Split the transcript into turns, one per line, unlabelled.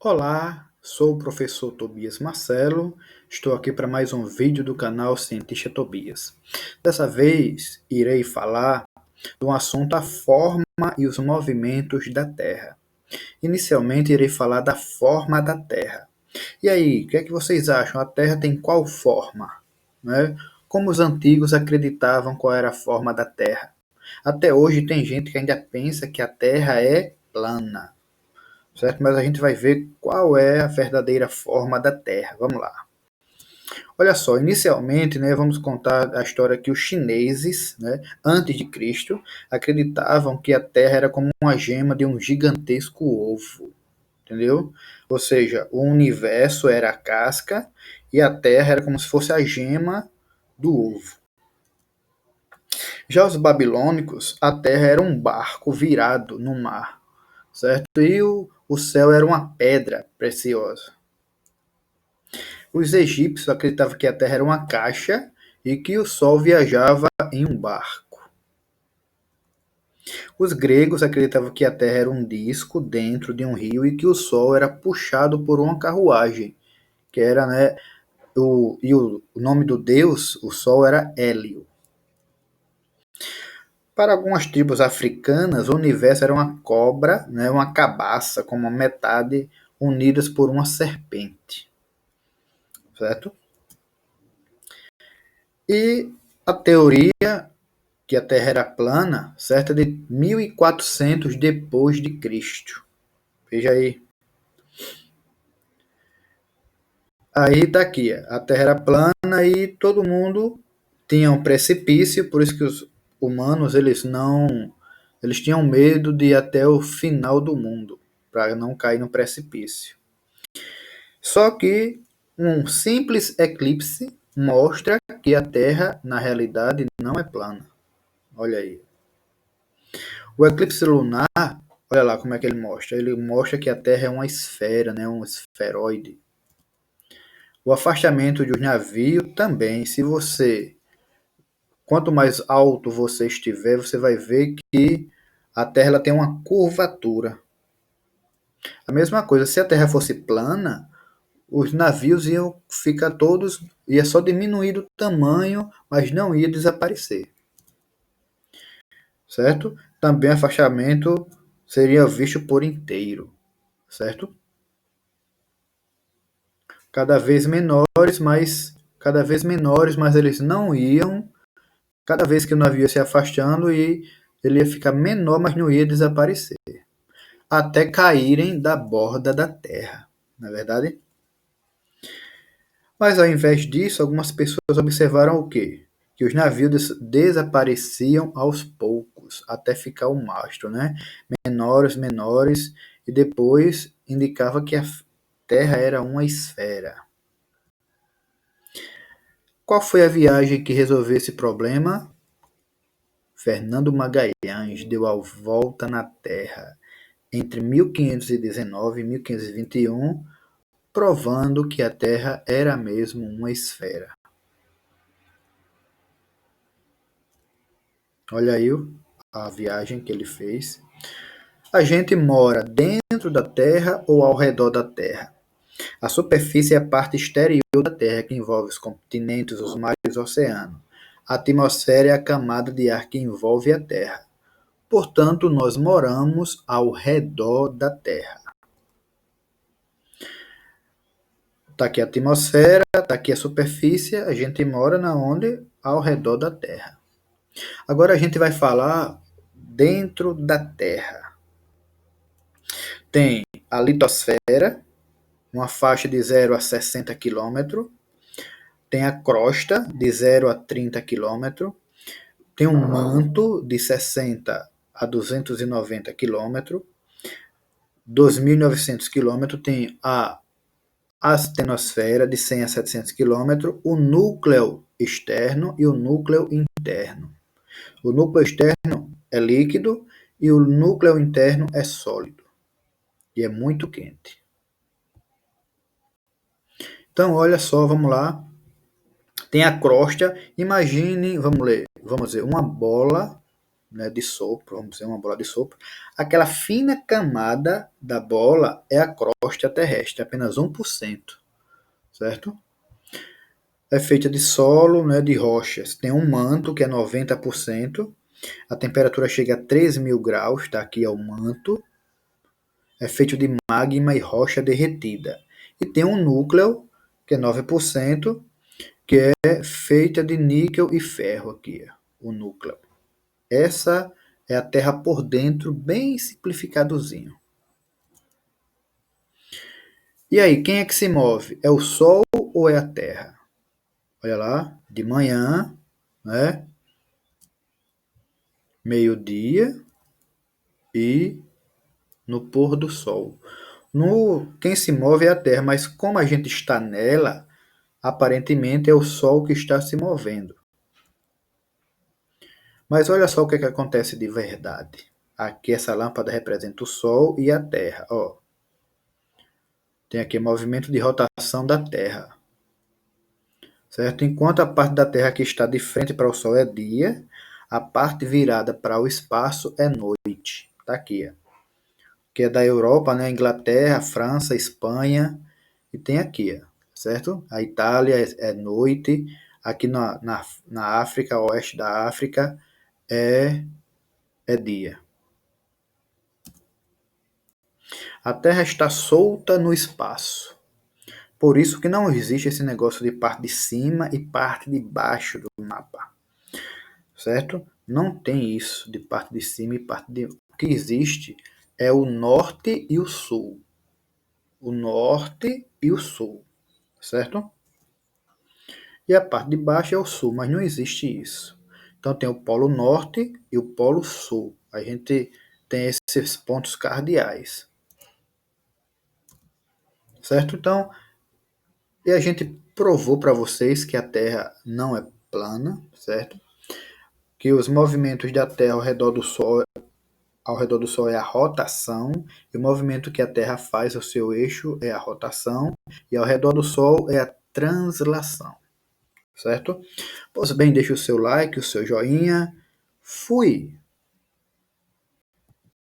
Olá, sou o professor Tobias Marcelo. Estou aqui para mais um vídeo do canal Cientista Tobias. Dessa vez, irei falar do assunto a forma e os movimentos da Terra. Inicialmente, irei falar da forma da Terra. E aí, o que é que vocês acham? A Terra tem qual forma? Né? Como os antigos acreditavam qual era a forma da Terra? Até hoje tem gente que ainda pensa que a Terra é plana, certo? Mas a gente vai ver qual é a verdadeira forma da Terra. Vamos lá. Olha só, inicialmente, né, vamos contar a história que os chineses, né, antes de Cristo, acreditavam que a Terra era como uma gema de um gigantesco ovo, entendeu? Ou seja, o universo era a casca e a Terra era como se fosse a gema do ovo. Já os babilônicos, a Terra era um barco virado no mar, certo? E o céu era uma pedra preciosa. Os egípcios acreditavam que a Terra era uma caixa e que o Sol viajava em um barco. Os gregos acreditavam que a Terra era um disco dentro de um rio e que o Sol era puxado por uma carruagem, que era, né, o nome do deus, o Sol, era Hélio. Para algumas tribos africanas, o universo era uma cobra, né, uma cabaça com uma metade unidas por uma serpente, certo? E a teoria que a Terra era plana, certa de 1400 depois de Cristo. Veja aí. Aí tá aqui, a Terra era plana e todo mundo tinha um precipício, por isso que os humanos eles tinham medo de ir até o final do mundo, para não cair no precipício. Só que um simples eclipse mostra que a Terra na realidade não é plana. Olha aí. O eclipse lunar, olha lá como é que ele mostra. Ele mostra que a Terra é uma esfera, né, um esferoide. O afastamento de um navio também. Quanto mais alto você estiver, você vai ver que a Terra ela tem uma curvatura. A mesma coisa, se a Terra fosse plana, os navios iam ficar todos, ia só diminuir o tamanho, mas não ia desaparecer, certo? Também o afastamento seria visto por inteiro, certo? Cada vez menores, mas eles não iam, cada vez que o navio ia se afastando e ele ia ficar menor, mas não ia desaparecer, até caírem da borda da terra, não é verdade? Mas ao invés disso, algumas pessoas observaram o quê? Que os navios desapareciam aos poucos, até ficar o mastro, né? Menores, menores, e depois indicava que a Terra era uma esfera. Qual foi a viagem que resolveu esse problema? Fernando Magalhães deu a volta na Terra entre 1519 e 1521, provando que a Terra era mesmo uma esfera. Olha aí a viagem que ele fez. A gente mora dentro da Terra ou ao redor da Terra? A superfície é a parte exterior da Terra, que envolve os continentes, os mares e os oceanos. A atmosfera é a camada de ar que envolve a Terra. Portanto, nós moramos ao redor da Terra. Está aqui a atmosfera, está aqui a superfície, a gente mora na onde? Ao redor da Terra. Agora a gente vai falar dentro da Terra. Tem a litosfera, uma faixa de 0 a 60 km. Tem a crosta, de 0 a 30 km. Tem um manto, de 60 a 290 km. 2.900 km tem a astenosfera, de 100 a 700 km, o núcleo externo e o núcleo interno. O núcleo externo é líquido e o núcleo interno é sólido e é muito quente. Então, olha só, vamos lá. Tem a crosta. Imagine, vamos dizer, uma bola, né, de sopro, vamos dizer, uma bola de sopro, aquela fina camada da bola é a crosta terrestre, apenas 1%, certo? É feita de solo, né, de rochas. Tem um manto, que é 90%, a temperatura chega a 13.000 graus, tá? Aqui é o manto, é feito de magma e rocha derretida. E tem um núcleo, que é 9%, que é feita de níquel e ferro aqui, o núcleo. Essa é a Terra por dentro, bem simplificadozinho. E aí, quem é que se move? É o Sol ou é a Terra? Olha lá, de manhã, né? Meio-dia e no pôr do sol. Quem se move é a Terra, mas como a gente está nela, aparentemente é o Sol que está se movendo. Mas olha só o que, que acontece de verdade. Aqui essa lâmpada representa o Sol e a Terra. Ó, tem aqui movimento de rotação da Terra. Certo? Enquanto a parte da Terra que está de frente para o Sol é dia, a parte virada para o espaço é noite. Está aqui. Ó. Que é da Europa, né? Inglaterra, França, Espanha. E tem aqui, ó, certo? A Itália é noite. Aqui na África, oeste da África, é dia. A Terra está solta no espaço. Por isso que não existe esse negócio de parte de cima e parte de baixo do mapa. Certo? Não tem isso de parte de cima e parte de... O que existe é o norte e o sul. O norte e o sul. Certo? E a parte de baixo é o sul, mas não existe isso. Então tem o polo norte e o polo sul. A gente tem esses pontos cardeais. Certo? Então, e a gente provou para vocês que a Terra não é plana, certo? Que os movimentos da Terra ao redor do Sol é a rotação, e o movimento que a Terra faz ao seu eixo é a rotação, e ao redor do Sol é a translação, certo? Pois bem, deixe o seu like, o seu joinha. Fui!